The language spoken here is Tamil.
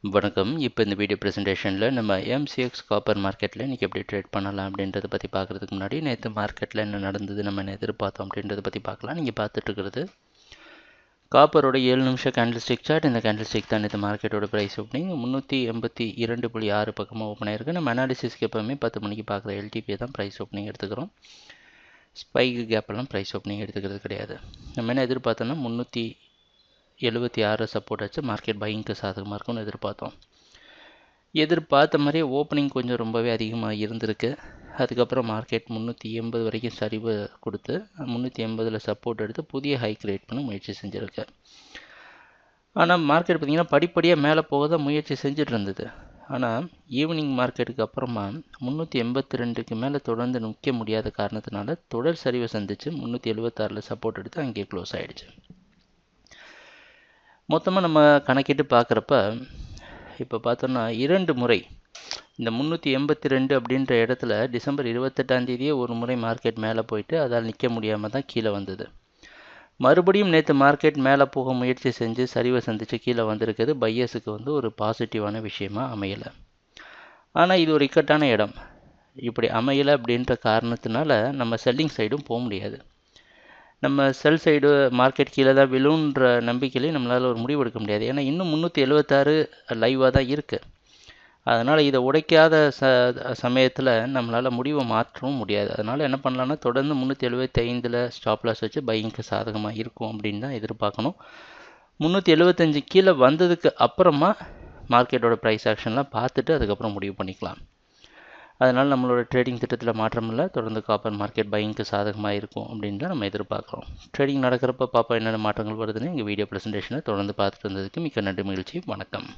வணக்கம். இப்போ இந்த வீடியோ ப்ரெசன்டேஷனில் நம்ம MCX காப்பர் மார்க்கெட்டில் இன்றைக்கி எப்படி ட்ரேட் பண்ணலாம் அப்படின்றத பற்றி பார்க்குறதுக்கு முன்னாடி நேற்று மார்க்கெட்டில் என்ன நடந்தது, நம்ம என்ன எதிர்பார்த்தோம் அப்படின்றத பற்றி பார்க்கலாம். நீங்கள் பார்த்துட்டு இருக்கிறது காப்பரோட 7 நிமிஷம் கேண்டில் ஸ்டிக் சார்ட். இந்த கேண்டில் ஸ்டிக் தான் இந்த மார்க்கெட்டோட ப்ரைஸ் ஓப்பனிங் 382.6 பக்கமாக ஓப்பன் ஆயிருக்கு. நம்ம அனாலிசிஸ்க்கு எப்போவுமே 10 மணிக்கு பார்க்குற LTP தான் ப்ரைஸ் ஓப்பனிங் எடுத்துக்கிறோம். ஸ்பைக்கு கேப்பெல்லாம் ப்ரைஸ் ஓப்பனிங் எடுத்துக்கிறது கிடையாது. நம்ம என்ன எதிர்பார்த்தோன்னா 376 சப்போர்ட் வச்சு மார்க்கெட் பையிங்க்கு சாதகமாக இருக்கும்னு எதிர்பார்த்தோம். எதிர்பார்த்த மாதிரியே ஓப்பனிங் கொஞ்சம் ரொம்பவே அதிகமாக இருந்திருக்கு. அதுக்கப்புறம் மார்க்கெட் 380 வரைக்கும் சரிவு கொடுத்து 380 சப்போர்ட் எடுத்து புதிய ஹை கிரியேட் பண்ண முயற்சி செஞ்சுருக்கு. ஆனால் மார்க்கெட் பார்த்திங்கன்னா படிப்படியாக மேலே போக தான் முயற்சி செஞ்சுட்டு இருந்தது. ஆனால் ஈவினிங் மார்க்கெட்டுக்கு அப்புறமா 382க்கு மேலே தொடர்ந்து நிற்க முடியாத காரணத்தினால தொடர் சரிவை சந்தித்து 376 சப்போர்ட் எடுத்து அங்கேயே க்ளோஸ் ஆகிடுச்சு. மொத்தமாக நம்ம கணக்கிட்டு பார்க்குறப்ப இப்போ பார்த்தோன்னா 2 முறை இந்த 382 அப்படின்ற இடத்துல டிசம்பர் 28 ஒரு முறை மார்க்கெட் மேலே போயிட்டு அதால் நிற்க முடியாமல் தான் கீழே வந்தது. மறுபடியும் நேற்று மார்க்கெட் மேலே போக முயற்சி செஞ்சு சரிவை சந்தித்து கீழே வந்திருக்குது. பையர்ஸுக்கு ஒரு பாசிட்டிவான விஷயமா அமையலை. ஆனால் இது ஒரு இக்கட்டான இடம். இப்படி அமையலை அப்படின்ற காரணத்தினால நம்ம செல்லிங் சைடும் போக முடியாது. நம்ம செல் சைடு மார்க்கெட் கீழே தான் விழுன்ற நம்பிக்கையிலே நம்மளால் ஒரு முடிவு எடுக்க முடியாது. ஏன்னா இன்னும் 376 லைவாக தான் இருக்குது. அதனால் இதை உடைக்காத சமயத்தில் நம்மளால் முடிவை மாற்றவும் முடியாது. அதனால் என்ன பண்ணலான்னா தொடர்ந்து 375 ஸ்டாப் லாஸ் வச்சு பையிங்க்கு சாதகமாக இருக்கும் அப்படின்னு தான் எதிர்பார்க்கணும். 375 கீழே வந்ததுக்கு அப்புறமா மார்க்கெட்டோட ப்ரைஸ் ஆக்ஷன்லாம் பார்த்துட்டு அதுக்கப்புறம் முடிவு பண்ணிக்கலாம். அதனால் நம்மளோட ட்ரேடிங் திட்டத்தில் மாற்றம் இல்லை. தொடர்ந்து காப்பர் மார்க்கெட் பையிங்க்கு சாதகமாக இருக்கும் அப்படின்னு தான் நம்ம எதிர்பார்க்குறோம். ட்ரேடிங் நடக்கிறப்ப என்னென்ன மாற்றங்கள் வருதுன்னு எங்கள் வீடியோ ப்ரெசன்டேஷனை தொடர்ந்து பார்த்துட்டு இருந்ததுக்கு மிக்க நன்றி, மகிழ்ச்சி, வணக்கம்.